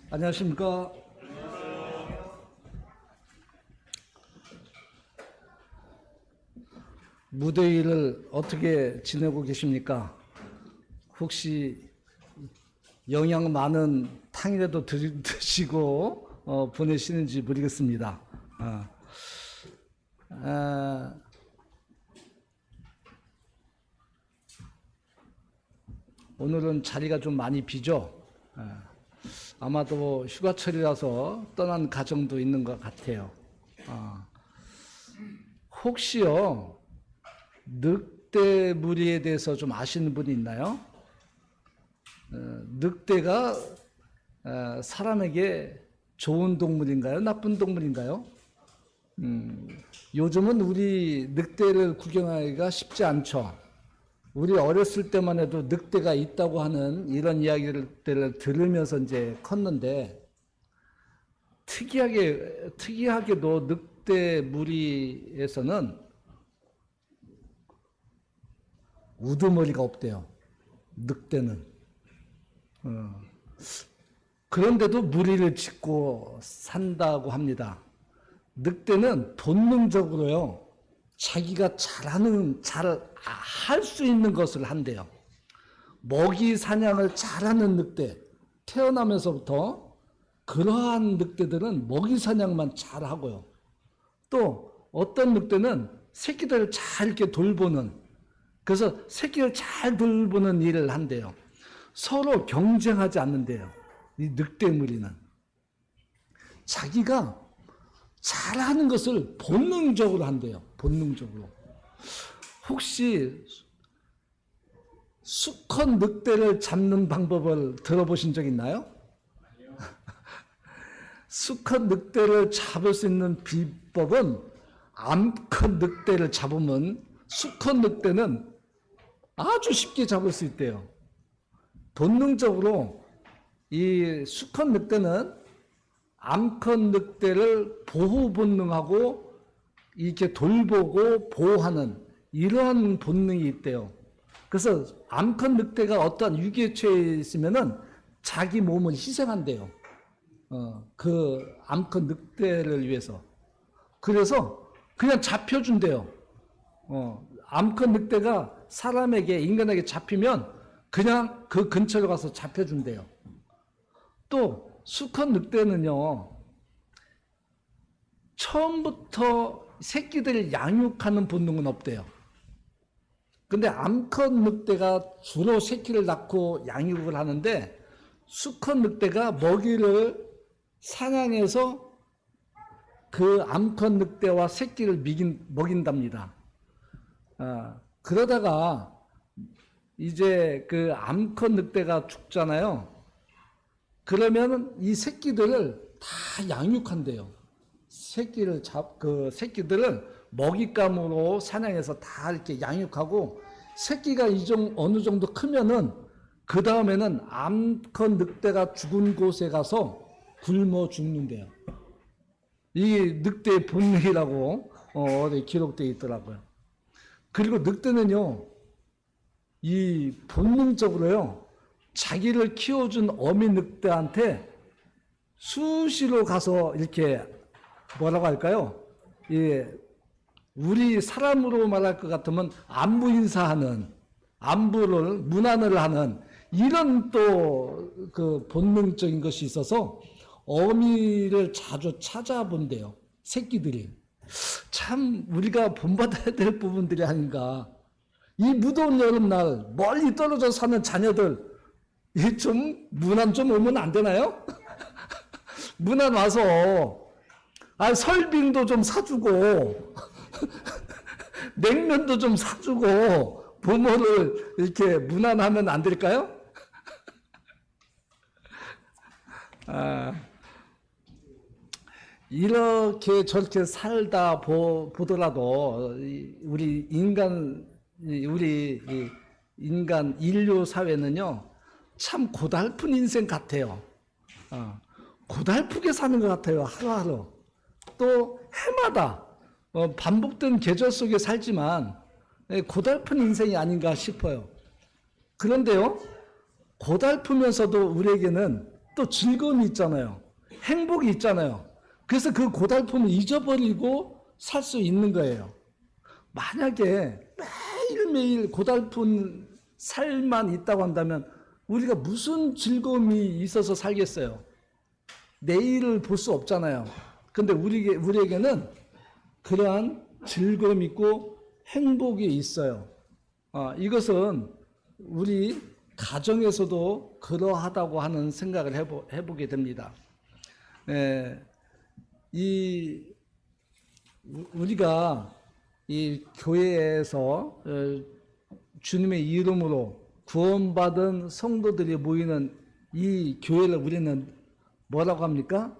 안녕하십니까. 무더위를 어떻게 지내고 계십니까? 혹시 영양 많은 탕이라도 드시고 보내시는지 모르겠습니다. 오늘은 자리가 좀 많이 비죠. 아마도 휴가철이라서 떠난 가정도 있는 것 같아요. 혹시요, 늑대 무리에 대해서 좀 아시는 분이 있나요? 늑대가 사람에게 좋은 동물인가요? 나쁜 동물인가요? 요즘은 우리 늑대를 구경하기가 쉽지 않죠. 우리 어렸을 때만 해도 늑대가 있다고 하는 이런 이야기를 들으면서 이제 컸는데, 특이하게도 늑대 무리에서는 우두머리가 없대요. 늑대는. 그런데도 무리를 짓고 산다고 합니다. 늑대는 본능적으로요, 자기가 잘 할 수 있는 것을 한대요. 먹이 사냥을 잘하는 늑대, 태어나면서부터 그러한 늑대들은 먹이 사냥만 잘하고요. 또 어떤 늑대는 새끼들을 잘 이렇게 돌보는, 그래서 새끼를 잘 돌보는 일을 한대요. 서로 경쟁하지 않는데요. 이 늑대 무리는 자기가 잘하는 것을 본능적으로 한대요. 본능적으로. 혹시 수컷 늑대를 잡는 방법을 들어보신 적 있나요? 수컷 늑대를 잡을 수 있는 비법은, 암컷 늑대를 잡으면 수컷 늑대는 아주 쉽게 잡을 수 있대요. 본능적으로 이 수컷 늑대는 암컷 늑대를 보호 본능하고 이렇게 돌보고 보호하는 이러한 본능이 있대요. 그래서 암컷 늑대가 어떠한 위기에 처해 있으면은 자기 몸을 희생한대요. 그 암컷 늑대를 위해서. 그래서 그냥 잡혀준대요. 암컷 늑대가 사람에게, 인간에게 잡히면 그냥 그 근처로 가서 잡혀준대요. 또 수컷 늑대는요, 처음부터 새끼들을 양육하는 본능은 없대요. 근데 암컷 늑대가 주로 새끼를 낳고 양육을 하는데, 수컷 늑대가 먹이를 사냥해서 그 암컷 늑대와 새끼를 먹인답니다. 그러다가 이제 그 암컷 늑대가 죽잖아요. 그러면 이 새끼들을 다 양육한대요. 그 새끼들을 먹잇감으로 사냥해서 다 이렇게 양육하고, 새끼가 어느 정도 크면은 그 다음에는 암컷 늑대가 죽은 곳에 가서 굶어 죽는데요. 이 늑대의 본능이라고 어디 기록되어 있더라고요. 그리고 늑대는요, 이 본능적으로요, 자기를 키워준 어미 늑대한테 수시로 가서 이렇게 뭐라고 할까요? 우리 사람으로 말할 것 같으면 안부 인사하는, 문안을 하는 이런 또 그 본능적인 것이 있어서 어미를 자주 찾아본대요. 새끼들이. 참 우리가 본받아야 될 부분들이 아닌가. 이 무더운 여름날 멀리 떨어져 사는 자녀들, 좀 문안 좀 오면 안 되나요? 문안 와서 설빙도 좀 사주고 냉면도 좀 사주고 부모를 이렇게 문안하면 안 될까요? 이렇게 저렇게 살다 보더라도 우리 인류 사회는요, 참 고달픈 인생 같아요. 고달프게 사는 것 같아요, 하루하루. 또 해마다 반복된 계절 속에 살지만 고달픈 인생이 아닌가 싶어요. 그런데요, 고달프면서도 우리에게는 또 즐거움이 있잖아요. 행복이 있잖아요. 그래서 그 고달픔을 잊어버리고 살 수 있는 거예요. 만약에 매일매일 고달픈 삶만 있다고 한다면 우리가 무슨 즐거움이 있어서 살겠어요? 내일을 볼 수 없잖아요. 근데 우리에게는 그러한 즐거움이 있고 행복이 있어요. 이것은 우리 가정에서도 그러하다고 하는 생각을 해보게 됩니다. 우리가 이 교회에서 주님의 이름으로 구원받은 성도들이 모이는 이 교회를 우리는 뭐라고 합니까?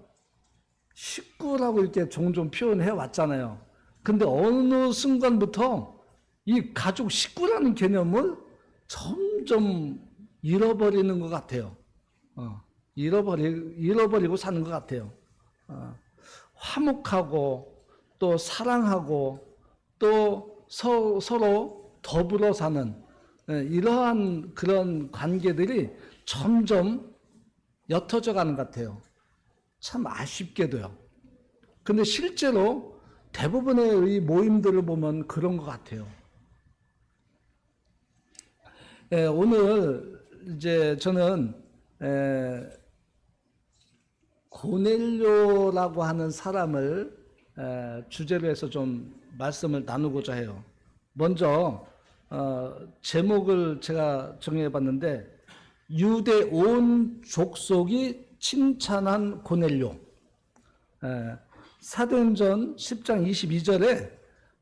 식구라고 이렇게 종종 표현해 왔잖아요. 근데 어느 순간부터 이 가족 식구라는 개념을 점점 잃어버리는 것 같아요. 잃어버리고 사는 것 같아요. 화목하고 또 사랑하고 또 서로 더불어 사는 이러한 그런 관계들이 점점 옅어져 가는 것 같아요. 참 아쉽게도요. 근데 실제로 대부분의 이 모임들을 보면 그런 것 같아요. 오늘 이제 저는 고넬료라고 하는 사람을 주제로 해서 좀 말씀을 나누고자 해요. 먼저 제목을 제가 정해봤는데 유대 온 족속이 칭찬한 고넬료. 사도행전 10장 22절에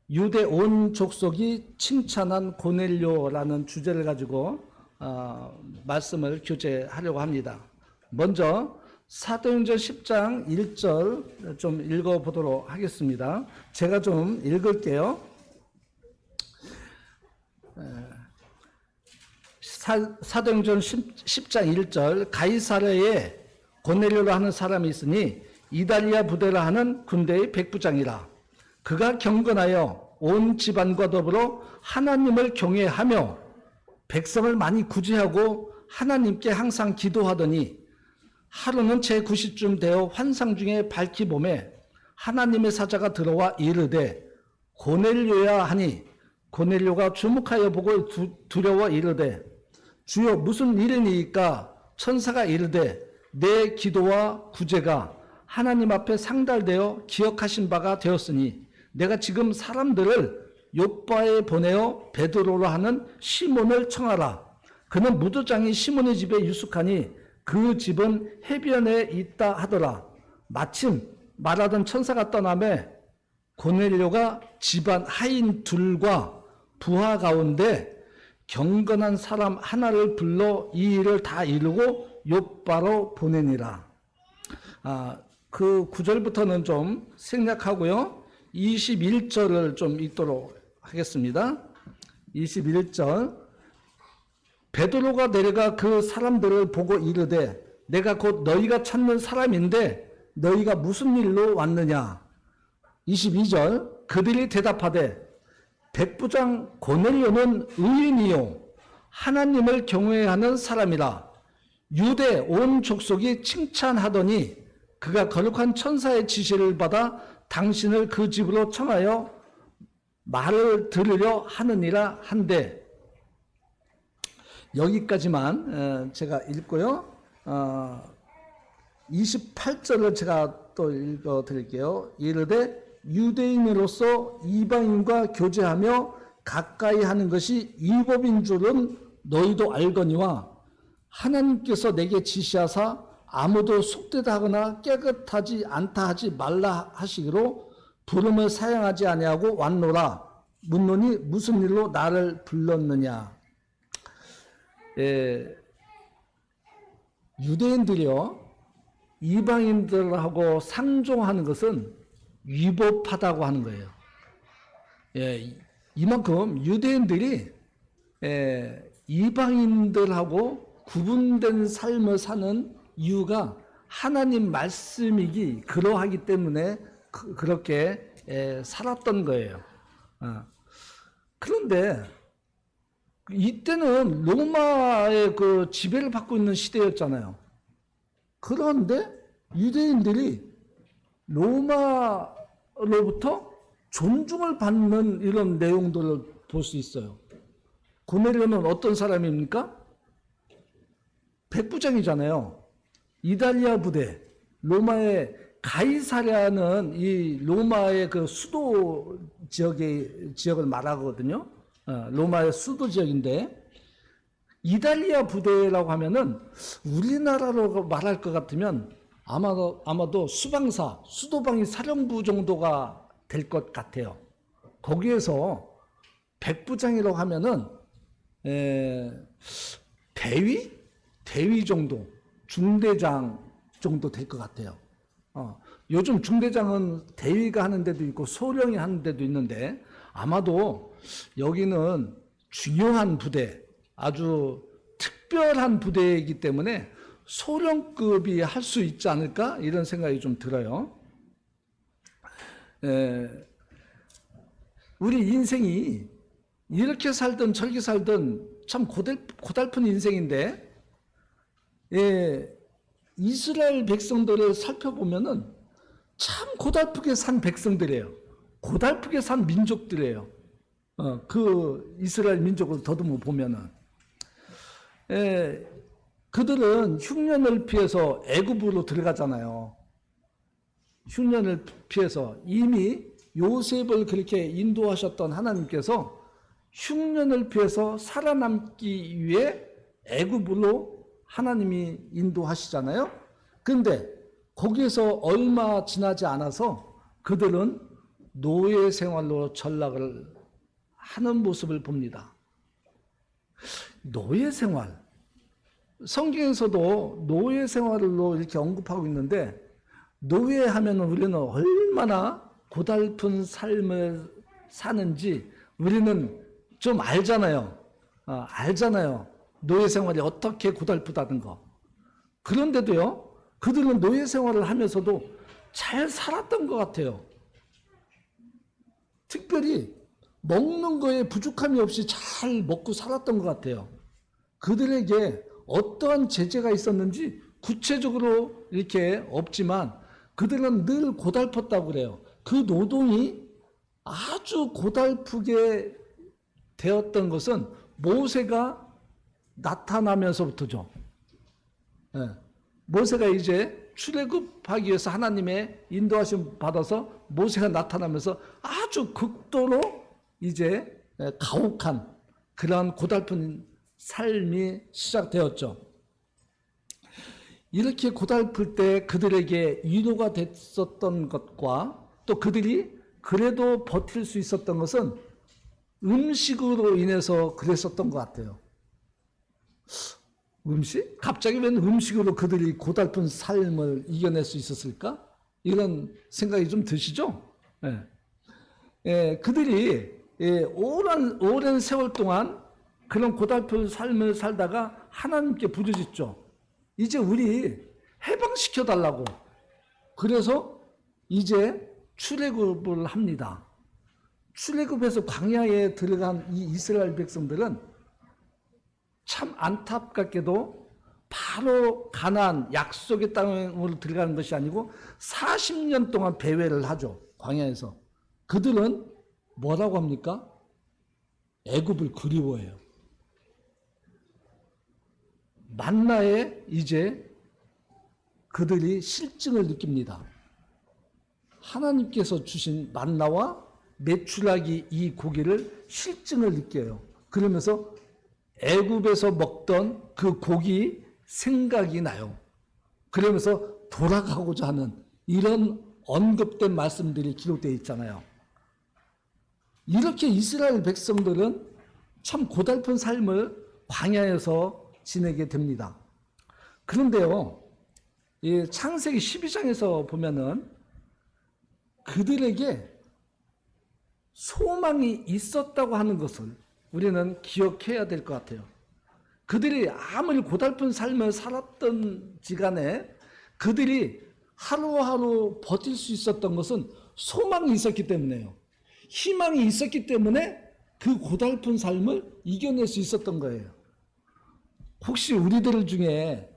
유대 온 족속이 칭찬한 고넬료라는 주제를 가지고 말씀을 교제하려고 합니다. 먼저 사도행전 10장 1절 좀 읽어보도록 하겠습니다. 제가 좀 읽을게요. 사도행전 10장 1절 가이사랴에 고넬료라 하는 사람이 있으니 이달리아 부대라 하는 군대의 백부장이라. 그가 경건하여 온 집안과 더불어 하나님을 경외하며 백성을 많이 구제하고 하나님께 항상 기도하더니 하루는 제9시쯤 되어 환상 중에 밝히 봄에 하나님의 사자가 들어와 이르되 고넬료야 하니 고넬료가 주목하여 보고 두려워 이르되 주여 무슨 일이니까? 천사가 이르되 내 기도와 구제가 하나님 앞에 상달되어 기억하신 바가 되었으니 내가 지금 사람들을 욥바에 보내어 베드로라 하는 시몬을 청하라. 그는 무도장이 시몬의 집에 유숙하니 그 집은 해변에 있다 하더라. 마침 말하던 천사가 떠나매 고넬료가 집안 하인 둘과 부하 가운데 경건한 사람 하나를 불러 이 일을 다 이루고 욥바로 보내니라. 그 9절부터는 좀 생략하고요. 21절을 좀 읽도록 하겠습니다. 21절 베드로가 내려가 그 사람들을 보고 이르되 내가 곧 너희가 찾는 사람인데 너희가 무슨 일로 왔느냐. 22절 그들이 대답하되 백부장 고넬료는 의인이요 하나님을 경외하는 사람이라. 유대 온 족속이 칭찬하더니 그가 거룩한 천사의 지시를 받아 당신을 그 집으로 청하여 말을 들으려 하느니라 한데. 여기까지만 제가 읽고요. 28절을 제가 또 읽어 드릴게요. 이르되 유대인으로서 이방인과 교제하며 가까이 하는 것이 율법인 줄은 너희도 알거니와 하나님께서 내게 지시하사 아무도 속되다 하거나 깨끗하지 않다 하지 말라 하시기로 부름을 사양하지 아니하고 왔노라. 묻노니 무슨 일로 나를 불렀느냐. 유대인들이요 이방인들하고 상종하는 것은 위법하다고 하는 거예요. 이만큼 유대인들이 이방인들하고 구분된 삶을 사는 이유가 하나님 말씀이기 그러하기 때문에 그렇게 살았던 거예요. 그런데 이때는 로마의 그 지배를 받고 있는 시대였잖아요. 그런데 유대인들이 로마로부터 존중을 받는 이런 내용들을 볼 수 있어요. 고넬료는 어떤 사람입니까? 백부장이잖아요. 이탈리아 부대, 로마의 가이사랴는 이 로마의 그 수도 지역을 말하거든요. 로마의 수도 지역인데, 이탈리아 부대라고 하면은 우리나라로 말할 것 같으면 아마도 수도방위 사령부 정도가 될 것 같아요. 거기에서 백부장이라고 하면은 대위 정도, 중대장 정도 될 것 같아요. 요즘 중대장은 대위가 하는 데도 있고 소령이 하는 데도 있는데, 아마도 여기는 중요한 부대, 아주 특별한 부대이기 때문에 소령급이 할 수 있지 않을까, 이런 생각이 좀 들어요. 우리 인생이 이렇게 살든 저렇게 살든 참 고달픈 인생인데, 이스라엘 백성들을 살펴보면은 참 고달프게 산 백성들이에요. 고달프게 산 민족들이에요. 그 이스라엘 민족을 더듬어 보면은, 그들은 흉년을 피해서 애굽으로 들어가잖아요. 흉년을 피해서 이미 요셉을 그렇게 인도하셨던 하나님께서 흉년을 피해서 살아남기 위해 애굽으로 하나님이 인도하시잖아요. 그런데 거기에서 얼마 지나지 않아서 그들은 노예 생활로 전락을 하는 모습을 봅니다. 노예 생활, 성경에서도 노예 생활로 이렇게 언급하고 있는데, 노예하면 우리는 얼마나 고달픈 삶을 사는지 우리는 좀 알잖아요. 알잖아요. 노예 생활이 어떻게 고달프다는 거. 그런데도요, 그들은 노예 생활을 하면서도 잘 살았던 것 같아요. 특별히 먹는 거에 부족함이 없이 잘 먹고 살았던 것 같아요. 그들에게 어떠한 제재가 있었는지 구체적으로 이렇게 없지만 그들은 늘 고달팠다고 그래요. 그 노동이 아주 고달프게 되었던 것은 모세가 나타나면서부터죠. 모세가 이제 출애굽하기 위해서 하나님의 인도하심 받아서 모세가 나타나면서 아주 극도로 이제 가혹한 그러한 고달픈 삶이 시작되었죠. 이렇게 고달플 때 그들에게 위로가 됐었던 것과 또 그들이 그래도 버틸 수 있었던 것은 음식으로 인해서 그랬었던 것 같아요. 음식? 갑자기 웬 음식으로 그들이 고달픈 삶을 이겨낼 수 있었을까? 이런 생각이 좀 드시죠? 그들이 오랜 세월 동안 그런 고달픈 삶을 살다가 하나님께 부르짖죠. 이제 우리 해방시켜 달라고. 그래서 이제 출애굽을 합니다. 출애굽해서 광야에 들어간 이 이스라엘 백성들은 참 안타깝게도 바로 가나안 약속의 땅으로 들어가는 것이 아니고 40년 동안 배회를 하죠. 광야에서. 그들은 뭐라고 합니까? 애굽을 그리워해요. 만나에 이제 그들이 실증을 느낍니다. 하나님께서 주신 만나와 메추라기 이 고기를 실증을 느껴요. 그러면서 애굽에서 먹던 그 고기 생각이 나요. 그러면서 돌아가고자 하는 이런 언급된 말씀들이 기록되어 있잖아요. 이렇게 이스라엘 백성들은 참 고달픈 삶을 광야에서 지내게 됩니다. 그런데요, 이 창세기 12장에서 보면은 그들에게 소망이 있었다고 하는 것을 우리는 기억해야 될 것 같아요. 그들이 아무리 고달픈 삶을 살았던지 간에 그들이 하루하루 버틸 수 있었던 것은 소망이 있었기 때문에요. 희망이 있었기 때문에 그 고달픈 삶을 이겨낼 수 있었던 거예요. 혹시 우리들 중에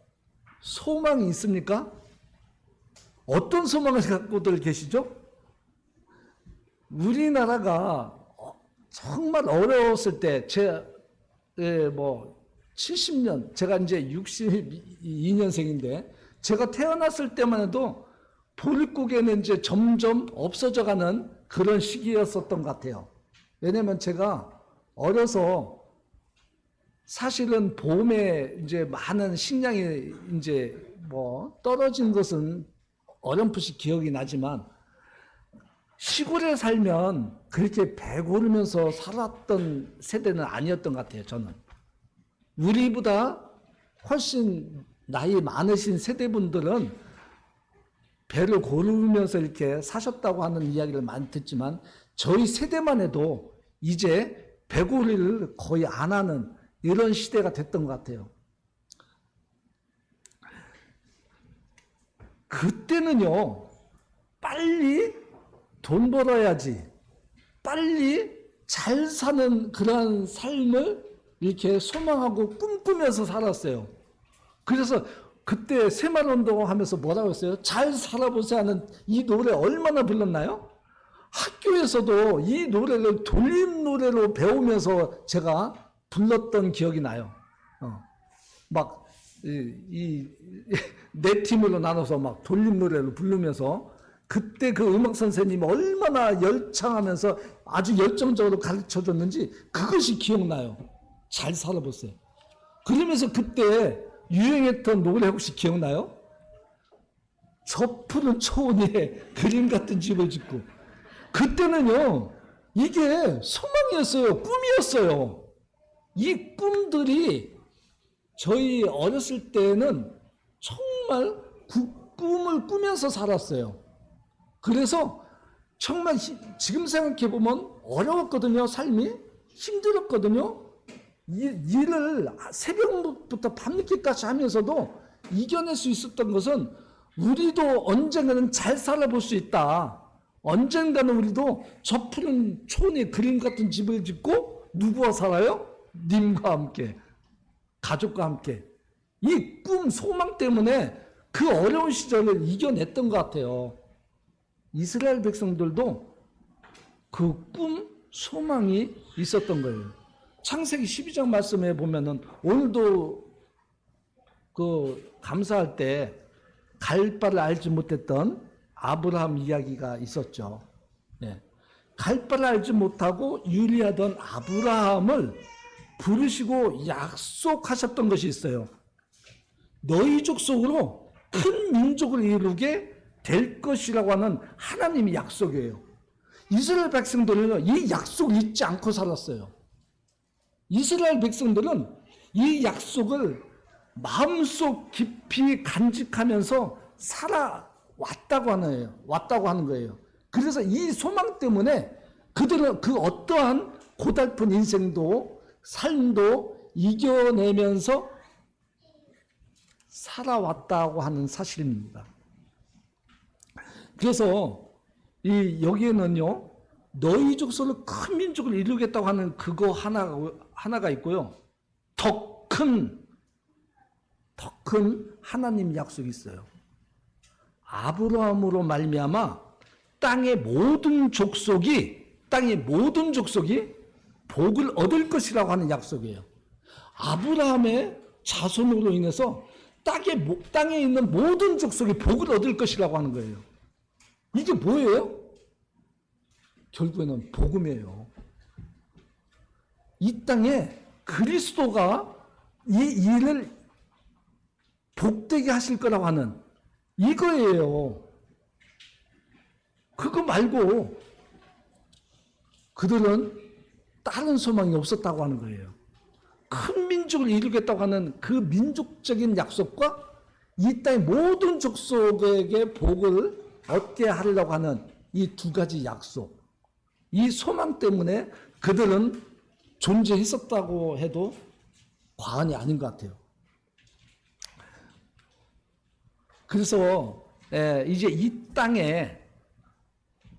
소망이 있습니까? 어떤 소망을 갖고들 계시죠? 우리나라가 정말 어려웠을 때, 70년, 제가 이제 62년생인데, 제가 태어났을 때만 해도 보릿고개는 이제 점점 없어져 가는 그런 시기였었던 것 같아요. 왜냐면 제가 어려서 사실은 봄에 이제 많은 식량이 이제 떨어진 것은 어렴풋이 기억이 나지만 시골에 살면 그렇게 배고르면서 살았던 세대는 아니었던 것 같아요, 저는. 우리보다 훨씬 나이 많으신 세대분들은 배를 고르면서 이렇게 사셨다고 하는 이야기를 많이 듣지만 저희 세대만 해도 이제 배고리를 거의 안 하는 이런 시대가 됐던 것 같아요. 그때는요, 빨리 돈 벌어야지, 빨리 잘 사는 그런 삶을 이렇게 소망하고 꿈꾸면서 살았어요. 그래서 그때 새마을운동 하면서 뭐라고 했어요? 잘 살아보세요 하는 이 노래 얼마나 불렀나요? 학교에서도 이 노래를 돌림 노래로 배우면서 제가 불렀던 기억이 나요. 네 팀으로 나눠서 막 돌림 노래를 부르면서 그때 그 음악 선생님이 얼마나 열창하면서 아주 열정적으로 가르쳐 줬는지 그것이 기억나요. 잘 살아보세요. 그러면서 그때 유행했던 노래 혹시 기억나요? 저 푸른 초원에 그림 같은 집을 짓고. 그때는요, 이게 소망이었어요. 꿈이었어요. 이 꿈들이 저희 어렸을 때는 정말 꿈을 꾸면서 살았어요. 그래서 정말 지금 생각해보면 어려웠거든요. 삶이 힘들었거든요. 일을 새벽부터 밤늦게까지 하면서도 이겨낼 수 있었던 것은 우리도 언젠가는 잘 살아볼 수 있다. 언젠가는 우리도 저 푸른 초원에 그림 같은 집을 짓고 누구와 살아요? 님과 함께, 가족과 함께. 이 꿈, 소망 때문에 그 어려운 시절을 이겨냈던 것 같아요. 이스라엘 백성들도 그 꿈, 소망이 있었던 거예요. 창세기 12장 말씀에 보면은 오늘도 그 감사할 때 갈 바를 알지 못했던 아브라함 이야기가 있었죠. 네. 갈 바를 알지 못하고 유리하던 아브라함을 부르시고 약속하셨던 것이 있어요. 너희 족속으로 큰 민족을 이루게 될 것이라고 하는 하나님의 약속이에요. 이스라엘 백성들은 이 약속 잊지 않고 살았어요. 이스라엘 백성들은 이 약속을 마음속 깊이 간직하면서 살아왔다고 하는 거예요. 그래서 이 소망 때문에 그들은 그 어떠한 고달픈 인생도 삶도 이겨내면서 살아왔다고 하는 사실입니다. 그래서 여기에는요, 너희 족속으로 큰 민족을 이루겠다고 하는 그거 하나가 있고요. 더 큰 하나님 약속이 있어요. 아브라함으로 말미암아 땅의 모든 족속이 복을 얻을 것이라고 하는 약속이에요. 아브라함의 자손으로 인해서 땅에 있는 모든 족속이 복을 얻을 것이라고 하는 거예요. 이게 뭐예요? 결국에는 복음이에요. 이 땅에 그리스도가 이 일을 복되게 하실 거라고 하는 이거예요. 그거 말고 그들은 다른 소망이 없었다고 하는 거예요. 큰 민족을 이루겠다고 하는 그 민족적인 약속과 이 땅의 모든 족속에게 복을 얻게 하려고 하는 이 두 가지 약속, 이 소망 때문에 그들은 존재했었다고 해도 과언이 아닌 것 같아요. 그래서 이제 이 땅에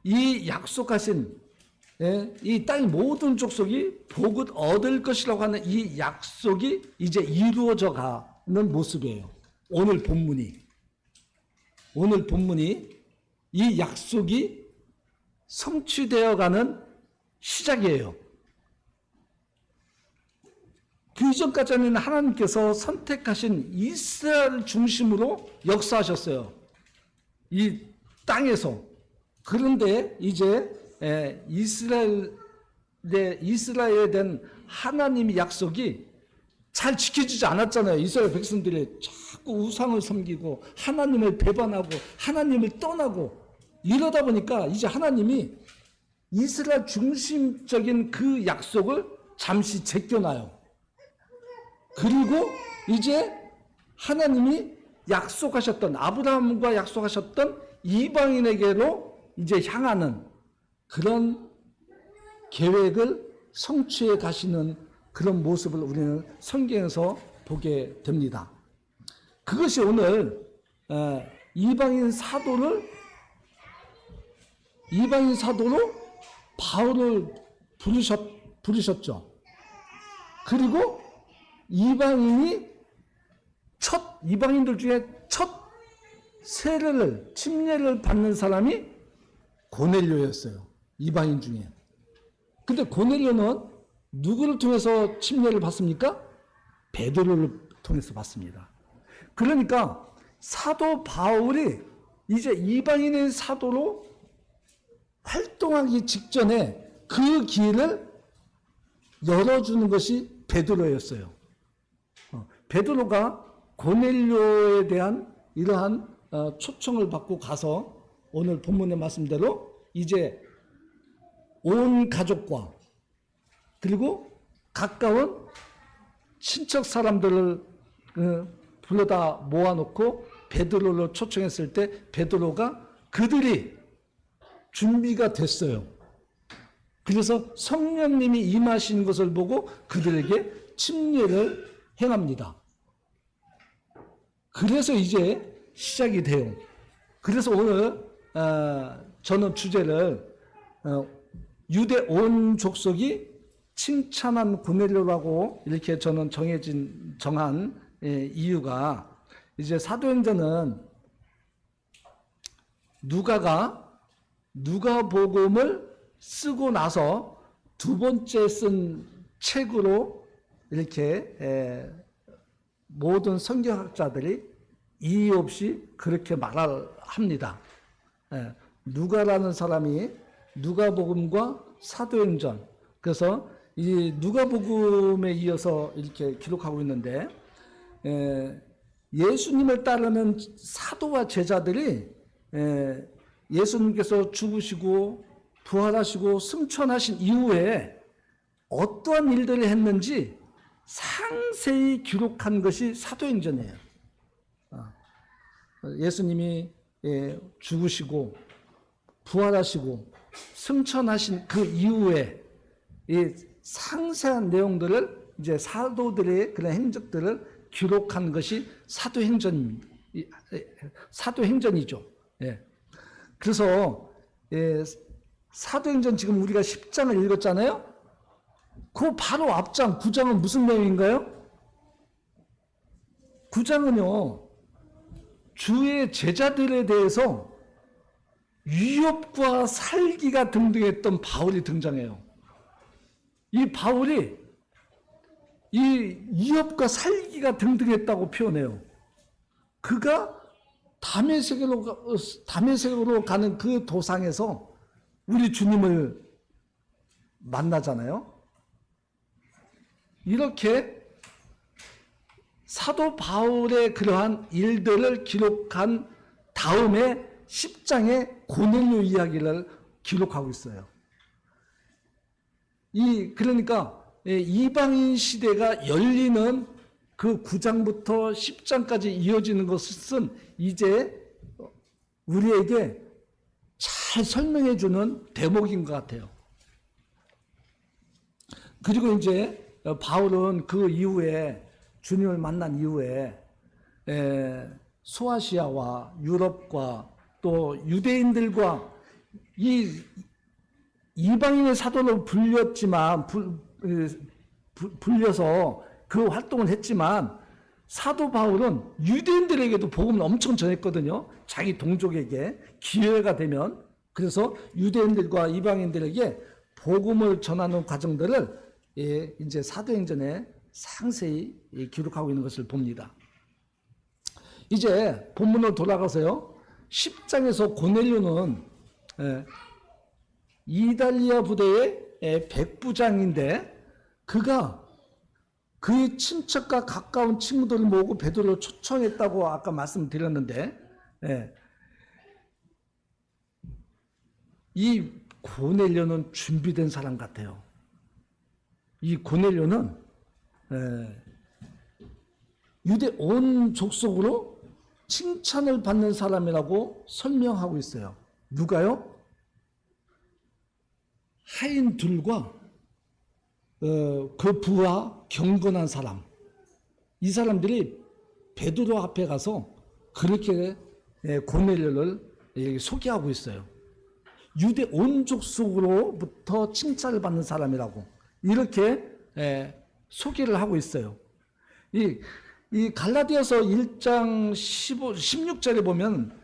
이 약속하신 이 땅의 모든 족속이 복을 얻을 것이라고 하는 이 약속이 이제 이루어져 가는 모습이에요. 오늘 본문이 이 약속이 성취되어가는 시작이에요. 그 이전까지는 하나님께서 선택하신 이스라엘 중심으로 역사하셨어요. 이 땅에서. 그런데 이제 이스라엘에 대한 하나님의 약속이 잘 지켜지지 않았잖아요. 이스라엘 백성들이 자꾸 우상을 섬기고 하나님을 배반하고 하나님을 떠나고 이러다 보니까 이제 하나님이 이스라엘 중심적인 그 약속을 잠시 제껴놔요. 그리고 이제 하나님이 약속하셨던, 아브라함과 약속하셨던 이방인에게로 이제 향하는 그런 계획을 성취해 가시는 그런 모습을 우리는 성경에서 보게 됩니다. 그것이 오늘 이방인 사도로 바울을 부르셨죠. 그리고 이방인들 중에 첫 침례를 받는 사람이 고넬료였어요. 이방인 중에. 근데 고넬료는 누구를 통해서 침례를 받습니까? 베드로를 통해서 받습니다. 그러니까 사도 바울이 이제 이방인의 사도로 활동하기 직전에 그 길을 열어주는 것이 베드로였어요. 베드로가 고넬료에 대한 이러한 초청을 받고 가서 오늘 본문의 말씀대로 이제 온 가족과 그리고 가까운 친척 사람들을 불러다 모아놓고 베드로를 초청했을 때 베드로가 그들이 준비가 됐어요. 그래서 성령님이 임하신 것을 보고 그들에게 침례를 행합니다. 그래서 이제 시작이 돼요. 그래서 오늘 저는 주제를 유대 온 족속이 칭찬한 고넬료라고 이렇게 저는 정한 이유가 이제 사도행전은 누가복음을 쓰고 나서 두 번째 쓴 책으로 이렇게 모든 성경학자들이 이의 없이 그렇게 말합니다. 누가라는 사람이 누가복음과 사도행전, 그래서 이 누가복음에 이어서 이렇게 기록하고 있는데 예수님을 따르는 사도와 제자들이 예수님께서 죽으시고 부활하시고 승천하신 이후에 어떠한 일들을 했는지 상세히 기록한 것이 사도행전이에요. 예수님이 죽으시고 부활하시고 승천하신 그 이후에 이 상세한 내용들을 이제 사도들의 그런 행적들을 기록한 것이 사도행전이죠. 그래서 사도행전 지금 우리가 10장을 읽었잖아요. 그 바로 앞장 9장은 무슨 내용인가요? 9장은요. 주의 제자들에 대해서 위협과 살기가 등등했던 바울이 등장해요. 이 바울이 이 위협과 살기가 등등했다고 표현해요. 그가 다메섹으로 가는 그 도상에서 우리 주님을 만나잖아요. 이렇게 사도 바울의 그러한 일들을 기록한 다음에 10장의 고넬료 이야기를 기록하고 있어요. 그러니까 이방인 시대가 열리는 그 9장부터 10장까지 이어지는 것은 이제 우리에게 잘 설명해 주는 대목인 것 같아요. 그리고 이제 바울은 그 이후에 주님을 만난 이후에 소아시아와 유럽과 또 유대인들과 이방인의 사도로 불려서 그 활동을 했지만 사도 바울은 유대인들에게도 복음을 엄청 전했거든요. 자기 동족에게 기회가 되면. 그래서 유대인들과 이방인들에게 복음을 전하는 과정들을 이제 사도행전에 상세히 기록하고 있는 것을 봅니다. 이제 본문으로 돌아가서요. 10장에서 고넬료는 이달리아 부대의 백부장인데 그가 그의 친척과 가까운 친구들을 모으고 베드로를 초청했다고 아까 말씀드렸는데 이 고넬료는 준비된 사람 같아요. 이 고넬료는 유대 온 족속으로 칭찬을 받는 사람이라고 설명하고 있어요. 누가요? 하인들과 그 부하 경건한 사람, 이 사람들이 베드로 앞에 가서 그렇게 고넬료를 소개하고 있어요. 유대 온 족속으로부터 칭찬을 받는 사람이라고 이렇게 소개를 하고 있어요. 이 갈라디아서 1장 16절에 보면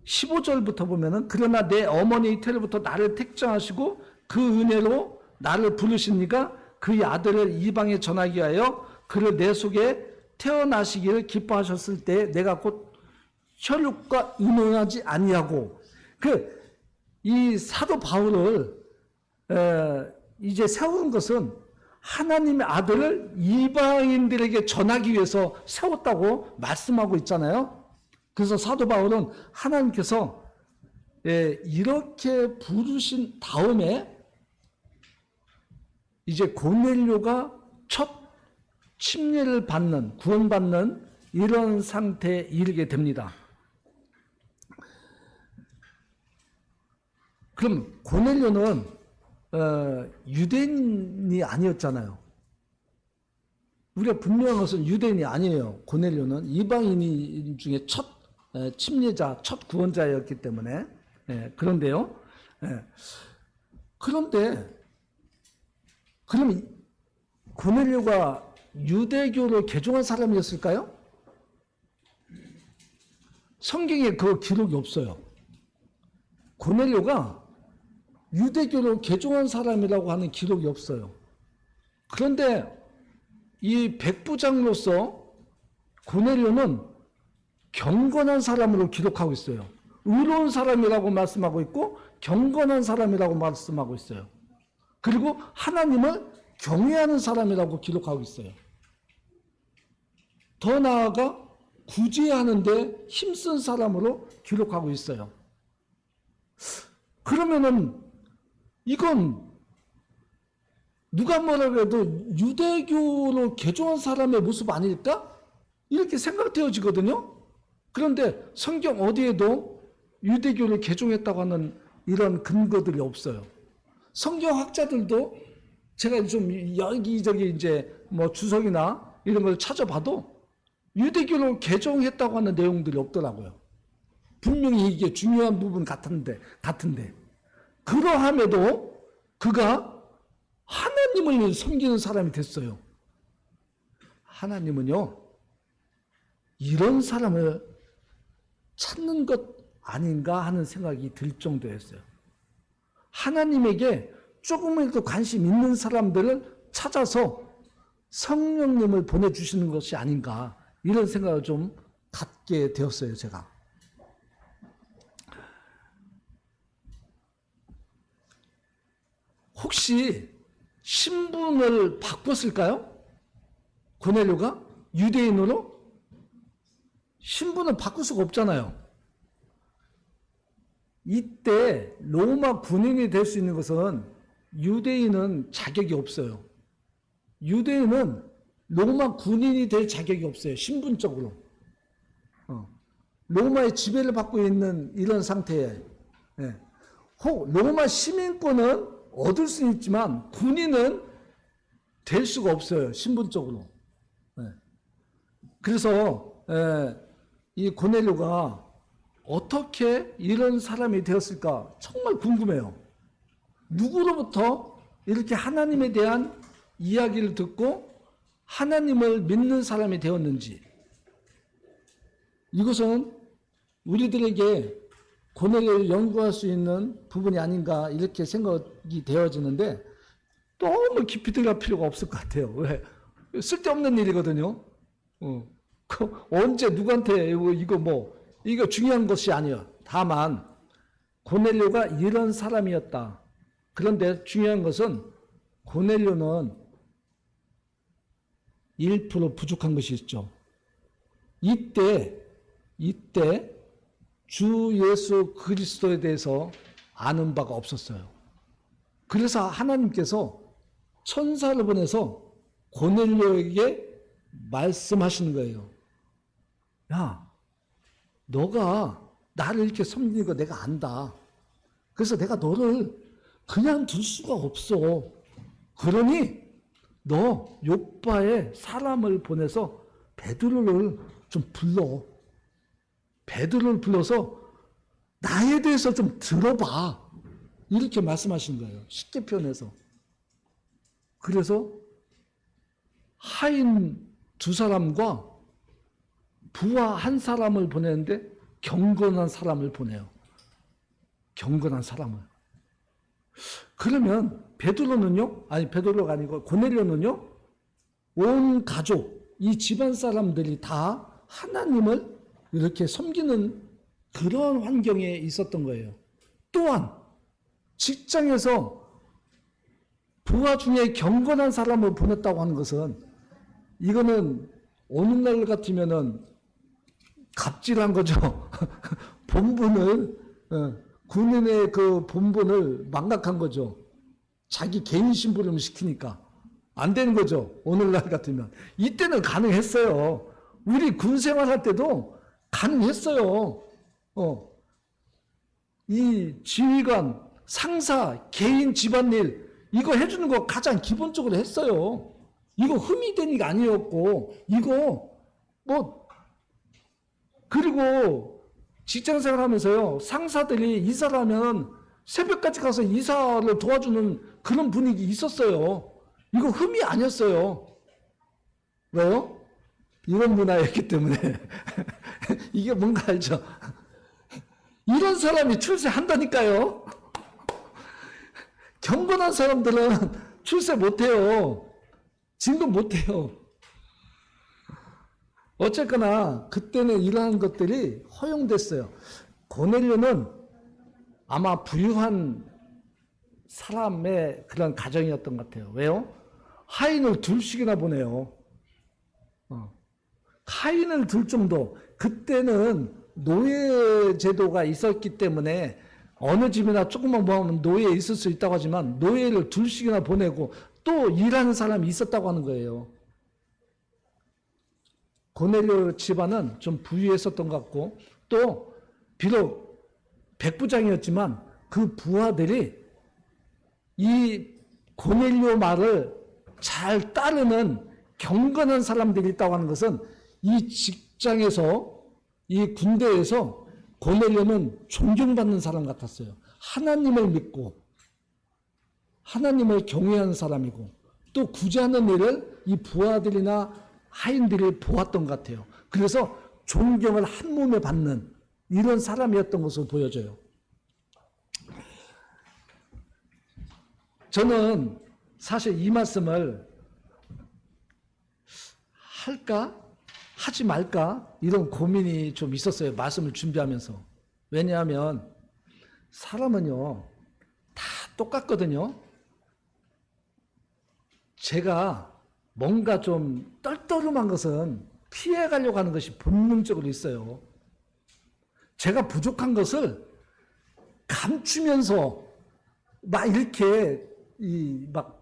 15절부터 보면은 그러나 내 어머니 이태로부터 나를 택정하시고 그 은혜로 나를 부르시니까 그의 아들을 이방에 전하기 위하여 그를 내 속에 태어나시기를 기뻐하셨을 때 내가 곧 혈육과 의논하지 아니하고 이 사도 바울을 이제 세우는 것은 하나님의 아들을 이방인들에게 전하기 위해서 세웠다고 말씀하고 있잖아요. 그래서 사도 바울은 하나님께서 이렇게 부르신 다음에 이제 고넬료가 첫 침례를 받는, 구원받는 이런 상태에 이르게 됩니다. 그럼 고넬료는 유대인이 아니었잖아요. 우리가 분명한 것은 유대인이 아니에요. 고넬료는 이방인 중에 첫 침례자, 첫 구원자였기 때문에. 그런데요. 그런데 그럼 고넬료가 유대교를 개종한 사람이었을까요? 성경에 그 기록이 없어요. 고넬료가 유대교를 개종한 사람이라고 하는 기록이 없어요. 그런데 이 백부장으로서 고넬료는 경건한 사람으로 기록하고 있어요. 의로운 사람이라고 말씀하고 있고 경건한 사람이라고 말씀하고 있어요. 그리고 하나님을 경외하는 사람이라고 기록하고 있어요. 더 나아가 구제하는데 힘쓴 사람으로 기록하고 있어요. 그러면은 이건 누가 뭐라고 해도 유대교로 개종한 사람의 모습 아닐까? 이렇게 생각되어지거든요. 그런데 성경 어디에도 유대교를 개종했다고 하는 이런 근거들이 없어요. 성경학자들도 제가 좀 여기저기 이제 뭐 주석이나 이런 걸 찾아봐도 유대교로 개종했다고 하는 내용들이 없더라고요. 분명히 이게 중요한 부분 같은데 그러함에도 그가 하나님을 섬기는 사람이 됐어요. 하나님은요, 이런 사람을 찾는 것 아닌가 하는 생각이 들 정도였어요. 하나님에게 조금이라도 관심 있는 사람들을 찾아서 성령님을 보내주시는 것이 아닌가 이런 생각을 좀 갖게 되었어요, 제가. 혹시 신분을 바꿨을까요? 고넬료가 유대인으로? 신분을 바꿀 수가 없잖아요. 이때 로마 군인이 될 수 있는 것은 유대인은 자격이 없어요. 유대인은 로마 군인이 될 자격이 없어요. 신분적으로. 로마의 지배를 받고 있는 이런 상태에 혹 로마 시민권은 얻을 수 있지만 군인은 될 수가 없어요. 신분적으로. 그래서 이 고넬료가 어떻게 이런 사람이 되었을까 정말 궁금해요. 누구로부터 이렇게 하나님에 대한 이야기를 듣고 하나님을 믿는 사람이 되었는지, 이것은 우리들에게 고뇌를 연구할 수 있는 부분이 아닌가 이렇게 생각이 되어지는데 너무 깊이 들어갈 필요가 없을 것 같아요. 왜? 쓸데없는 일이거든요. 언제 누구한테 이거 중요한 것이 아니에요. 다만 고넬료가 이런 사람이었다. 그런데 중요한 것은 고넬료는 1% 부족한 것이 있죠. 이때 주 예수 그리스도에 대해서 아는 바가 없었어요. 그래서 하나님께서 천사를 보내서 고넬료에게 말씀하시는 거예요. 야, 너가 나를 이렇게 섬기는 거 내가 안다. 그래서 내가 너를 그냥 둘 수가 없어. 그러니 너 요빠에 사람을 보내서 베드로를 좀 불러. 베드로를 불러서 나에 대해서 좀 들어봐. 이렇게 말씀하신 거예요. 쉽게 표현해서. 그래서 하인 2사람과 부하 1사람을 보내는데 경건한 사람을 보내요. 경건한 사람을. 그러면 베드로가 아니고 고넬료는요, 온 가족, 이 집안 사람들이 다 하나님을 이렇게 섬기는 그런 환경에 있었던 거예요. 또한 직장에서 부하 중에 경건한 사람을 보냈다고 하는 것은, 이거는 오늘날 같으면은 갑질한 거죠. 본분을, 군인의 그 본분을 망각한 거죠. 자기 개인 심부름을 시키니까 안 되는 거죠. 오늘날 같으면. 이때는 가능했어요. 우리 군 생활할 때도 가능했어요. 이 지휘관, 상사, 개인 집안일 이거 해주는 거 가장 기본적으로 했어요. 이거 흠이 되는 게 아니었고, 그리고 직장생활 하면서요, 상사들이 이사를 하면 새벽까지 가서 이사를 도와주는 그런 분위기 있었어요. 이거 흠이 아니었어요. 왜요? 이런 문화였기 때문에. 이게 뭔가 알죠? 이런 사람이 출세한다니까요. 경건한 사람들은 출세 못해요. 진급 못해요. 어쨌거나 그때는 이러한 것들이 허용됐어요. 고넬료는 아마 부유한 사람의 그런 가정이었던 것 같아요. 왜요? 하인을 2씩이나 보내요. 하인을 둘 정도. 그때는 노예 제도가 있었기 때문에 어느 집이나 조금만 모으면 노예 있을 수 있다고 하지만 노예를 2씩이나 보내고 또 일하는 사람이 있었다고 하는 거예요. 고넬료 집안은 좀 부유했었던 것 같고, 또 비록 백부장이었지만 그 부하들이 이 고넬료 말을 잘 따르는 경건한 사람들이 있다고 하는 것은, 이 직장에서, 이 군대에서 고넬료는 존경받는 사람 같았어요. 하나님을 믿고 하나님을 경외하는 사람이고, 또 구제하는 일을 이 부하들이나 하인들이 보았던 것 같아요. 그래서 존경을 한 몸에 받는 이런 사람이었던 것으로 보여져요. 저는 사실 이 말씀을 할까? 하지 말까? 이런 고민이 좀 있었어요. 말씀을 준비하면서. 왜냐하면 사람은요, 다 똑같거든요. 제가 뭔가 좀 떨떠름한 것은 피해가려고 하는 것이 본능적으로 있어요. 제가 부족한 것을 감추면서 막 이렇게 막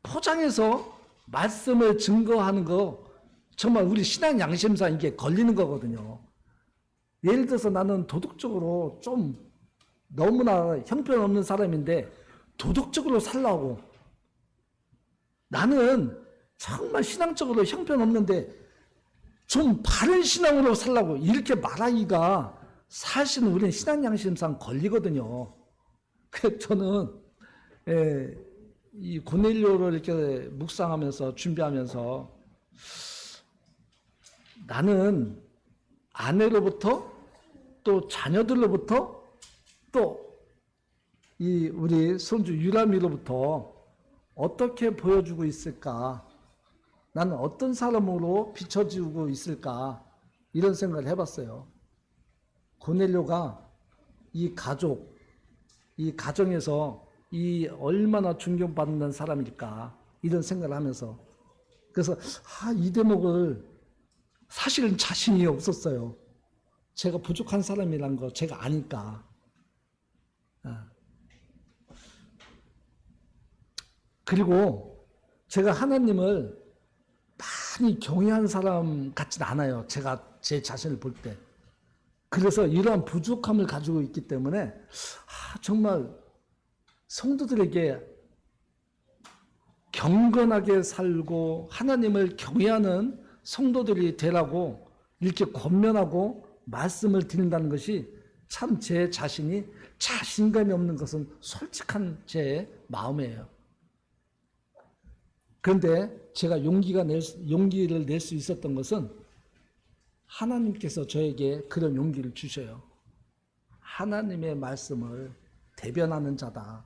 포장해서 말씀을 증거하는 거, 정말 우리 신앙 양심상 이게 걸리는 거거든요. 예를 들어서 나는 도덕적으로 좀 너무나 형편없는 사람인데 도덕적으로 살라고, 나는 정말 신앙적으로 형편없는데 좀 바른 신앙으로 살라고 이렇게 말하기가 사실은 우리는 신앙 양심상 걸리거든요. 그래서 저는 이 고넬료를 이렇게 묵상하면서 준비하면서 나는 아내로부터 또 자녀들로부터 또 이 우리 손주 유람이로부터 어떻게 보여주고 있을까? 나는 어떤 사람으로 비춰지고 있을까? 이런 생각을 해봤어요. 고넬료가 이 가족, 이 가정에서 이 얼마나 존경받는 사람일까? 이런 생각을 하면서 그래서 이 대목을 사실은 자신이 없었어요. 제가 부족한 사람이란 거 제가 아니까. 그리고 제가 하나님을 많이 경외한 사람 같진 않아요. 제가 제 자신을 볼 때. 그래서 이러한 부족함을 가지고 있기 때문에 정말 성도들에게 경건하게 살고 하나님을 경외하는 성도들이 되라고 이렇게 권면하고 말씀을 드린다는 것이 참 제 자신이 자신감이 없는 것은 솔직한 제 마음이에요. 그런데 제가 용기를 낼 수 있었던 것은 하나님께서 저에게 그런 용기를 주셔요. 하나님의 말씀을 대변하는 자다.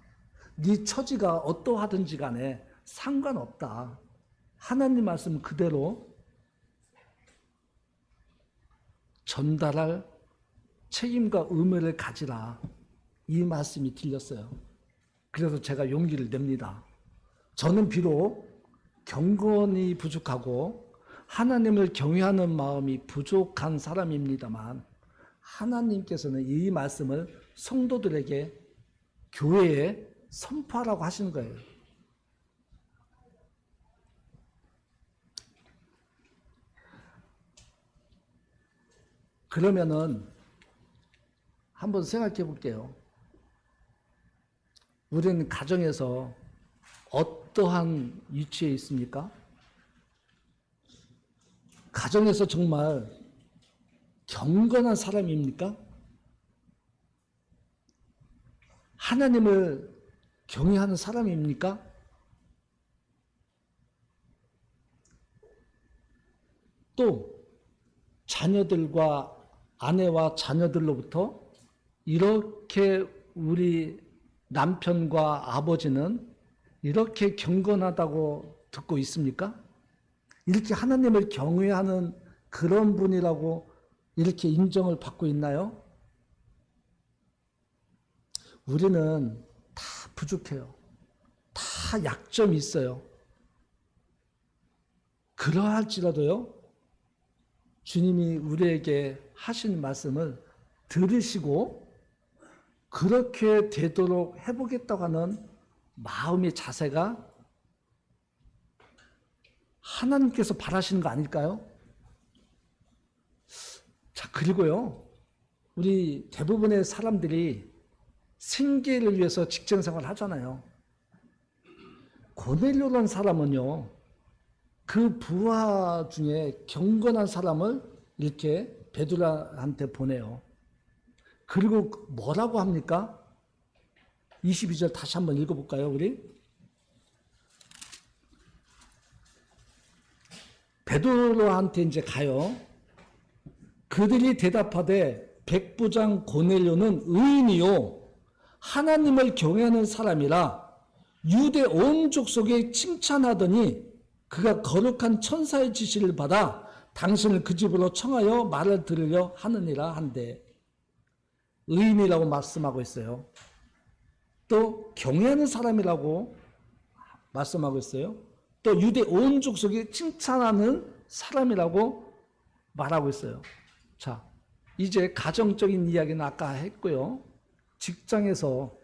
네 처지가 어떠하든지 간에 상관없다. 하나님 말씀 그대로 전달할 책임과 의무를 가지라. 이 말씀이 들렸어요. 그래서 제가 용기를 냅니다. 저는 비록 경건이 부족하고 하나님을 경외하는 마음이 부족한 사람입니다만 하나님께서는 이 말씀을 성도들에게 교회에 선포하라고 하시는 거예요. 그러면은 한번 생각해 볼게요. 우리는 가정에서 어떠한 위치에 있습니까? 가정에서 정말 경건한 사람입니까? 하나님을 경외하는 사람입니까? 또 자녀들과 아내와 자녀들로부터 이렇게 우리 남편과 아버지는 이렇게 경건하다고 듣고 있습니까? 이렇게 하나님을 경외하는 그런 분이라고 이렇게 인정을 받고 있나요? 우리는 다 부족해요. 다 약점이 있어요. 그러할지라도요, 주님이 우리에게 하신 말씀을 들으시고 그렇게 되도록 해보겠다고 하는 마음의 자세가 하나님께서 바라시는 거 아닐까요? 자, 그리고요, 우리 대부분의 사람들이 생계를 위해서 직장 생활을 하잖아요. 고넬료라는 사람은요, 그 부하 중에 경건한 사람을 이렇게 베드로한테 보내요. 그리고 뭐라고 합니까? 22절 다시 한번 읽어볼까요, 우리? 베드로한테 이제 가요. 그들이 대답하되 백부장 고넬료는 의인이요 하나님을 경외하는 사람이라 유대 온 족속에 칭찬하더니 그가 거룩한 천사의 지시를 받아 당신을 그 집으로 청하여 말을 들으려 하느니라 한데, 의인이라고 말씀하고 있어요. 또 경외하는 사람이라고 말씀하고 있어요. 또 유대 온 족속이 칭찬하는 사람이라고 말하고 있어요. 자, 이제 가정적인 이야기는 아까 했고요. 직장에서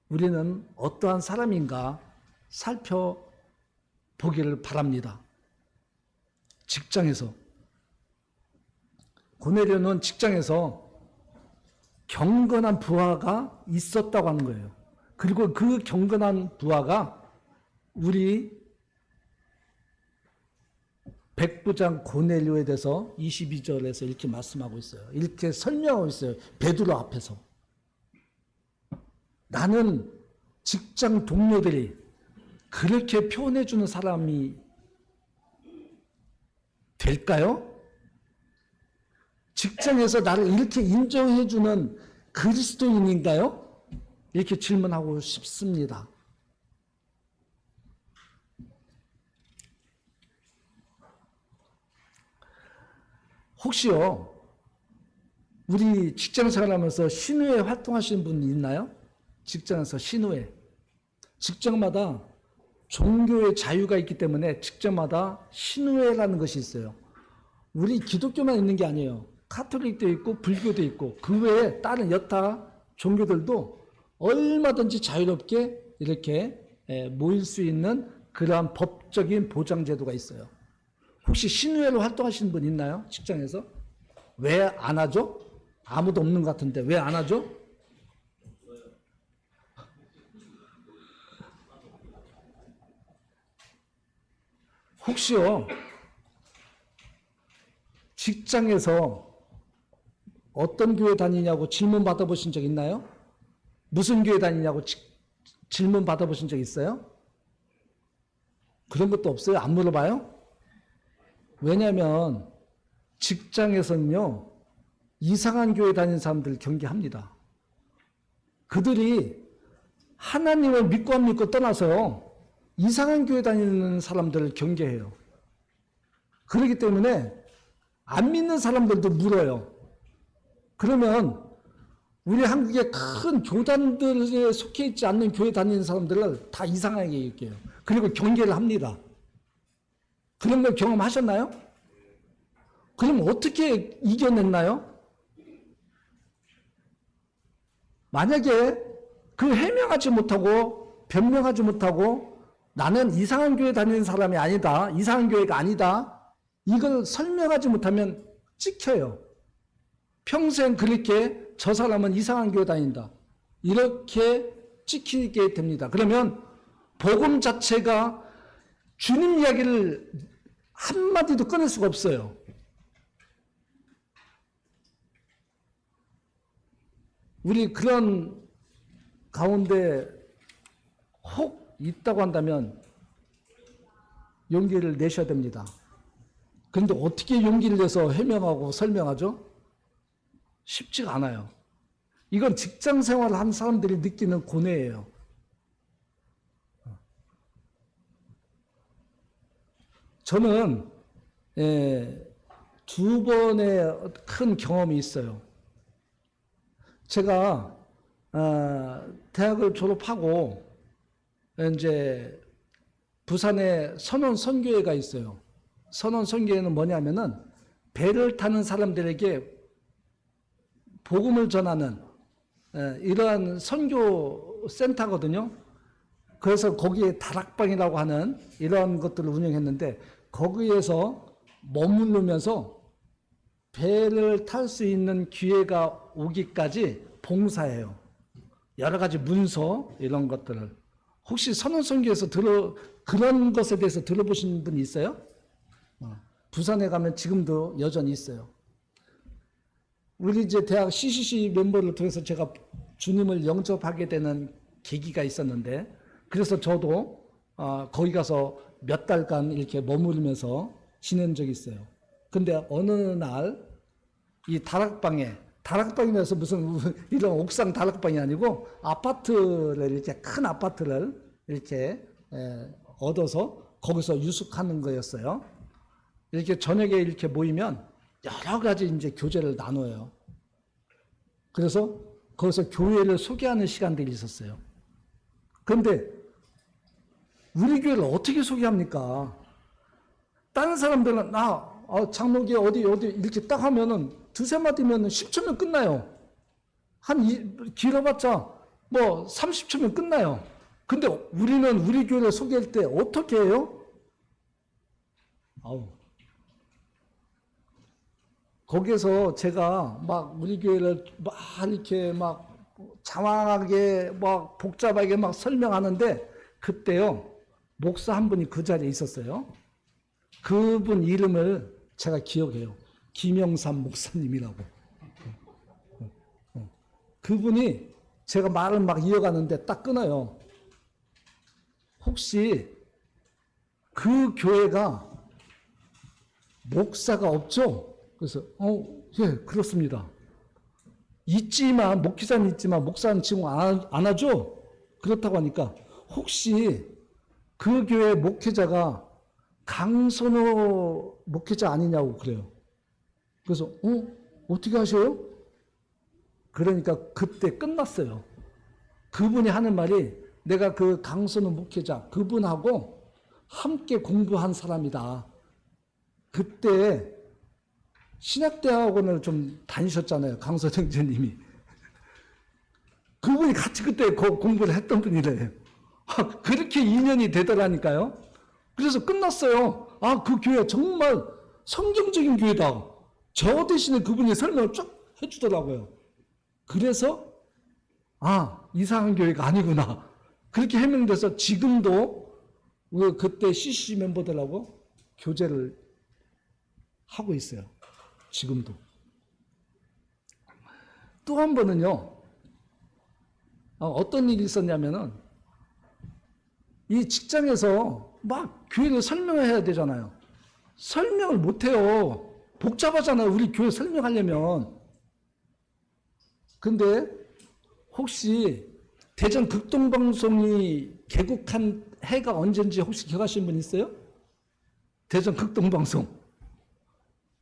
우리는 어떠한 사람인가 살펴보기를 바랍니다. 직장에서. 고넬료는 직장에서 경건한 부하가 있었다고 하는 거예요. 그리고 그 경건한 부하가 우리 백부장 고넬료에 대해서 22절에서 이렇게 말씀하고 있어요. 이렇게 설명하고 있어요. 베드로 앞에서. 나는 직장 동료들이 그렇게 표현해 주는 사람이 될까요? 직장에서 나를 이렇게 인정해 주는 그리스도인인가요? 이렇게 질문하고 싶습니다. 혹시요, 우리 직장 생활하면서 신우회 활동하시는 분 있나요? 직장에서 신우회. 직장마다 종교의 자유가 있기 때문에 직장마다 신우회라는 것이 있어요. 우리 기독교만 있는 게 아니에요. 카톨릭도 있고 불교도 있고 그 외에 다른 여타 종교들도 얼마든지 자유롭게 이렇게 모일 수 있는 그러한 법적인 보장 제도가 있어요. 혹시 신우회로 활동하시는 분 있나요? 직장에서? 왜 안 하죠? 아무도 없는 것 같은데 왜 안 하죠? 혹시요, 직장에서 어떤 교회 다니냐고 질문 받아보신 적 있나요? 무슨 교회 다니냐고 질문 받아보신 적 있어요? 그런 것도 없어요? 안 물어봐요? 왜냐하면 직장에서는요, 이상한 교회 다니는 사람들 경계합니다. 그들이 하나님을 믿고 안 믿고 떠나서요, 이상한 교회 다니는 사람들을 경계해요. 그렇기 때문에 안 믿는 사람들도 물어요. 그러면 우리 한국의 큰 교단들에 속해 있지 않는 교회 다니는 사람들을 다 이상하게 여겨요. 그리고 경계를 합니다. 그런 걸 경험하셨나요? 그럼 어떻게 이겨냈나요? 만약에 그 해명하지 못하고 변명하지 못하고 나는 이상한 교회 다니는 사람이 아니다, 이상한 교회가 아니다, 이걸 설명하지 못하면 찍혀요. 평생 그렇게 저 사람은 이상한 교회 다닌다, 이렇게 찍히게 됩니다. 그러면 복음 자체가 주님 이야기를 한마디도 꺼낼 수가 없어요. 우리 그런 가운데 혹 있다고 한다면 용기를 내셔야 됩니다. 그런데 어떻게 용기를 내서 해명하고 설명하죠? 쉽지가 않아요. 이건 직장 생활을 한 사람들이 느끼는 고뇌예요. 저는 두 번의 큰 경험이 있어요. 제가 대학을 졸업하고 이제 부산에 선원 선교회가 있어요. 선원 선교회는 뭐냐면은 배를 타는 사람들에게 복음을 전하는 이러한 선교 센터거든요. 그래서 거기에 다락방이라고 하는 이런 것들을 운영했는데 거기에서 머무르면서 배를 탈 수 있는 기회가 오기까지 봉사해요. 여러 가지 문서 이런 것들을. 혹시 선언선교에서 그런 것에 대해서 들어보신 분 있어요? 부산에 가면 지금도 여전히 있어요. 우리 이제 대학 CCC 멤버를 통해서 제가 주님을 영접하게 되는 계기가 있었는데, 그래서 저도 거기 가서 몇 달간 이렇게 머무르면서 지낸 적이 있어요. 근데 어느 날 이 다락방이라서 무슨 이런 옥상 다락방이 아니고 아파트를 이렇게 큰 아파트를 이렇게 얻어서 거기서 유숙하는 거였어요. 이렇게 저녁에 이렇게 모이면 여러 가지 이제 교제를 나눠요. 그래서 거기서 교회를 소개하는 시간들이 있었어요. 그런데 우리 교회를 어떻게 소개합니까? 다른 사람들은 장로교 어디 이렇게 딱 하면은 두세 마디면 10초면 끝나요. 길어봤자 뭐 30초면 끝나요. 근데 우리는 우리 교회를 소개할 때 어떻게 해요? 거기에서 제가 막 우리 교회를 막 이렇게 막 장황하게 막 복잡하게 막 설명하는데 그때요, 목사 한 분이 그 자리에 있었어요. 그분 이름을 제가 기억해요. 김영삼 목사님이라고. 그분이 제가 말을 막 이어가는데 딱 끊어요. 혹시 그 교회가 목사가 없죠? 그래서 예, 그렇습니다. 있지만 목회자는 있지만 목사는 지금 안 하죠? 그렇다고 하니까 혹시 그 교회 목회자가 강선호 목회자 아니냐고 그래요. 그래서 어떻게 하셔요? 그러니까 그때 끝났어요. 그분이 하는 말이 내가 그 강선호 목회자 그분하고 함께 공부한 사람이다. 그때 신학대학원을 좀 다니셨잖아요. 강선호 형제님이. 그분이 같이 그때 공부를 했던 분이래요. 그렇게 인연이 되더라니까요. 그래서 끝났어요. 그 교회 정말 성경적인 교회다. 저 대신에 그분이 설명을 쫙 해주더라고요. 그래서 이상한 교회가 아니구나. 그렇게 해명돼서 지금도 그때 CC 멤버들하고 교제를 하고 있어요. 지금도. 또 한 번은요. 어떤 일이 있었냐면은 이 직장에서 막 교회를 설명해야 되잖아요. 설명을 못해요. 복잡하잖아요. 우리 교회 설명하려면. 근데 혹시 대전 극동방송이 개국한 해가 언제인지 혹시 기억하시는 분 있어요? 대전 극동방송.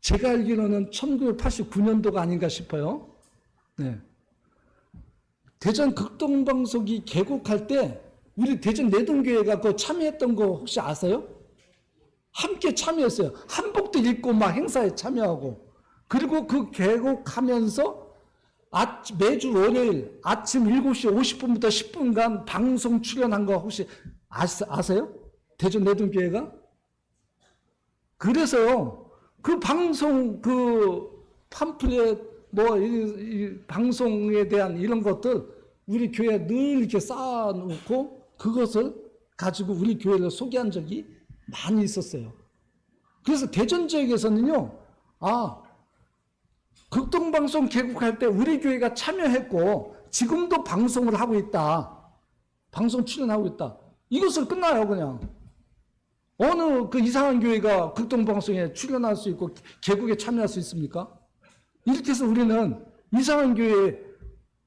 제가 알기로는 1989년도가 아닌가 싶어요. 네. 대전 극동방송이 개국할 때 우리 대전 내동교회가 그 참여했던 거 혹시 아세요? 함께 참여했어요. 한복도 입고 막 행사에 참여하고. 그리고 그 개국하면서 매주 월요일 아침 7시 50분부터 10분간 방송 출연한 거 혹시 아세요? 대전 내동교회가? 그래서요, 그 방송, 그 팜플렛, 이 방송에 대한 이런 것들 우리 교회에 늘 이렇게 쌓아놓고 그것을 가지고 우리 교회를 소개한 적이 많이 있었어요. 그래서 대전 지역에서는요, 극동방송 개국할 때 우리 교회가 참여했고 지금도 방송을 하고 있다. 방송 출연하고 있다. 이것을 끝나요, 그냥. 어느 그 이상한 교회가 극동방송에 출연할 수 있고 개국에 참여할 수 있습니까? 이렇게 해서 우리는 이상한 교회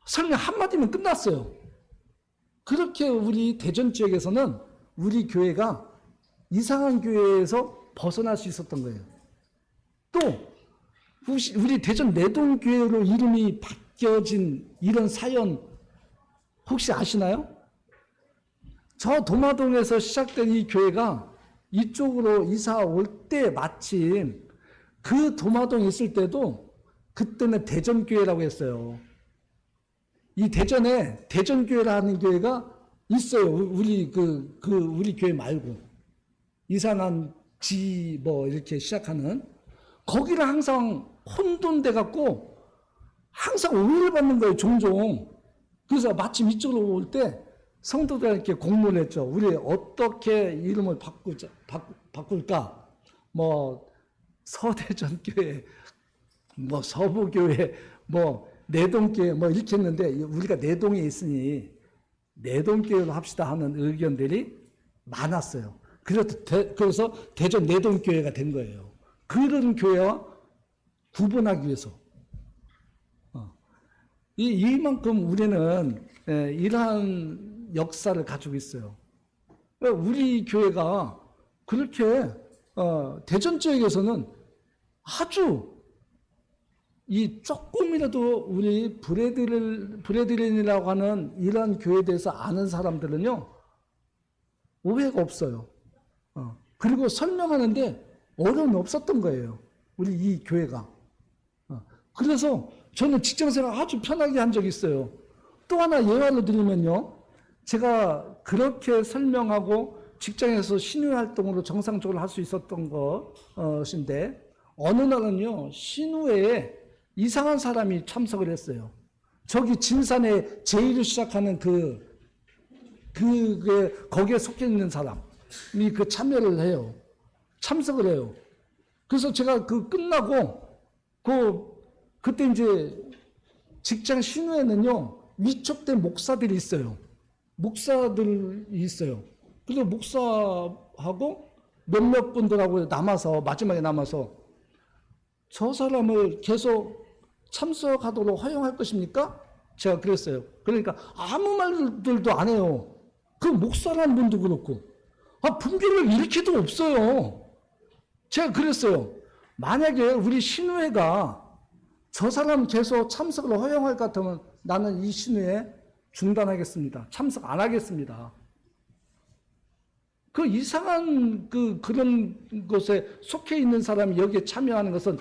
설명 한마디면 끝났어요. 그렇게 우리 대전 지역에서는 우리 교회가 이상한 교회에서 벗어날 수 있었던 거예요. 또 우리 대전 내동교회로 이름이 바뀌어진 이런 사연 혹시 아시나요? 저 도마동에서 시작된 이 교회가 이쪽으로 이사 올 때 마침 그 도마동에 있을 때도 그때는 대전교회라고 했어요. 이 대전에 대전교회라는 교회가 있어요. 우리 우리 교회 말고 이상한 이렇게 시작하는 거기를 항상 혼돈돼 갖고 항상 오해를 받는 거예요. 종종. 그래서 마침 이쪽으로 올 때 성도들에게 공문을 했죠. 우리 어떻게 이름을 바꿀까? 서대전교회, 서부교회, 내동교회 이렇게 했는데 우리가 내동에 있으니 내동교회로 합시다 하는 의견들이 많았어요. 그래서 대전 내동교회가 된 거예요. 그런 교회와 구분하기 위해서. 이만큼 우리는 이러한 역사를 가지고 있어요. 우리 교회가 그렇게 대전 지역에서는 아주 조금이라도 우리 브레드린이라고 하는 이런 교회에 대해서 아는 사람들은요 오해가 없어요. 그리고 설명하는데 어려움이 없었던 거예요. 우리 이 교회가. 그래서 저는 직장생활 아주 편하게 한 적이 있어요. 또 하나 예화를 드리면요. 제가 그렇게 설명하고 직장에서 신유 활동으로 정상적으로 할 수 있었던 것인데 어느 날은요. 신우회에 이상한 사람이 참석을 했어요. 저기 진산에 제이로 시작하는 거기에 속해 있는 사람이 참여를 해요. 참석을 해요. 그래서 제가 끝나고 그때 이제 직장 신우에는요 위촉된 목사들이 있어요. 목사들이 있어요. 그리고 목사하고 몇몇 분들하고 마지막에 남아서 저 사람을 계속 참석하도록 허용할 것입니까? 제가 그랬어요. 그러니까 아무 말들도 안 해요. 그 목사라는 분도 그렇고. 분별을 일으키도 없어요. 제가 그랬어요. 만약에 우리 신우회가 저 사람 계속 참석을 허용할 것 같으면 나는 이 신우회 중단하겠습니다. 참석 안 하겠습니다. 그 이상한 그런 것에 속해 있는 사람이 여기에 참여하는 것은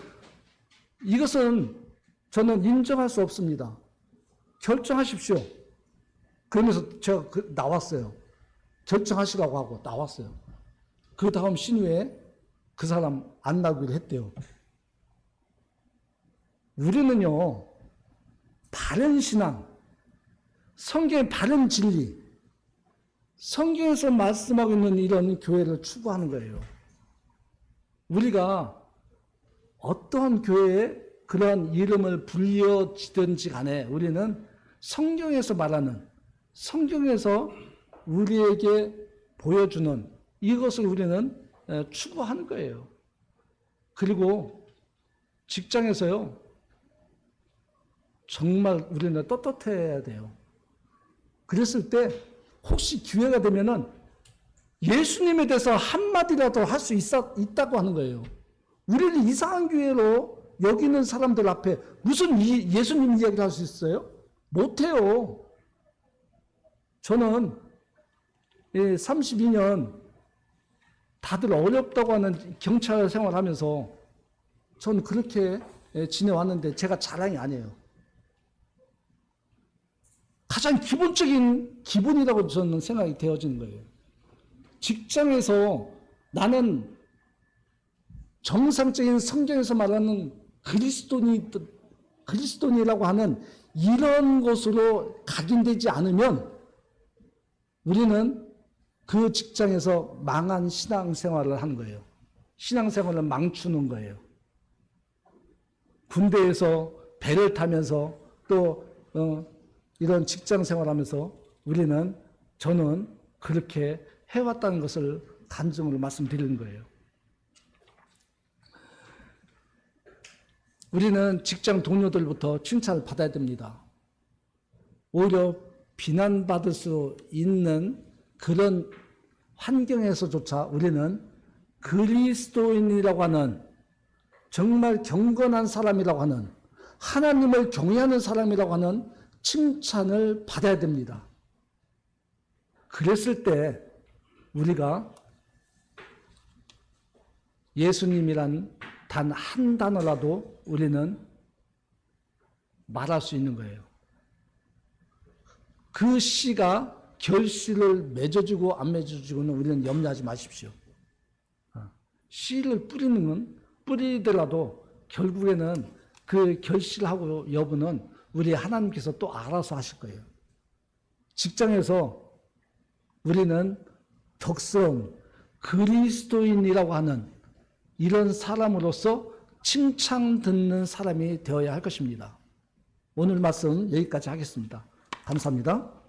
이것은 저는 인정할 수 없습니다. 결정하십시오. 그러면서 제가 나왔어요. 결정하시라고 하고 나왔어요. 그 다음 신우에 그 사람 안 나오기로 했대요. 우리는요, 바른 신앙, 성경의 바른 진리, 성경에서 말씀하고 있는 이런 교회를 추구하는 거예요. 우리가 어떠한 교회에 그러한 이름을 불려지든지 간에 우리는 성경에서 말하는, 성경에서 우리에게 보여주는 이것을 우리는 추구하는 거예요. 그리고 직장에서요, 정말 우리는 떳떳해야 돼요. 그랬을 때 혹시 기회가 되면은 예수님에 대해서 한마디라도 할 수 있다고 하는 거예요. 우리를 이상한 교회로 여기는 사람들 앞에 무슨 예수님 이야기를 할 수 있어요? 못해요. 저는 32년 다들 어렵다고 하는 경찰 생활하면서 저는 그렇게 지내왔는데 제가 자랑이 아니에요. 가장 기본적인 기본이라고 저는 생각이 되어지는 거예요. 직장에서 나는 정상적인 성경에서 말하는 그리스도인이라고 하는 이런 것으로 각인되지 않으면 우리는 그 직장에서 망한 신앙생활을 하는 거예요. 신앙생활을 망추는 거예요. 군대에서 배를 타면서 또 이런 직장생활하면서 저는 그렇게 해왔다는 것을 단정으로 말씀드리는 거예요. 우리는 직장 동료들부터 칭찬을 받아야 됩니다. 오히려 비난받을 수 있는 그런 환경에서조차 우리는 그리스도인이라고 하는 정말 경건한 사람이라고 하는 하나님을 경외하는 사람이라고 하는 칭찬을 받아야 됩니다. 그랬을 때 우리가 예수님이란 단 한 단어라도 우리는 말할 수 있는 거예요. 그 씨가 결실을 맺어주고 안 맺어주고는 우리는 염려하지 마십시오. 씨를 뿌리더라도 결국에는 그 결실하고 여부는 우리 하나님께서 또 알아서 하실 거예요. 직장에서 우리는 덕성, 그리스도인이라고 하는 이런 사람으로서 칭찬 듣는 사람이 되어야 할 것입니다. 오늘 말씀 여기까지 하겠습니다. 감사합니다.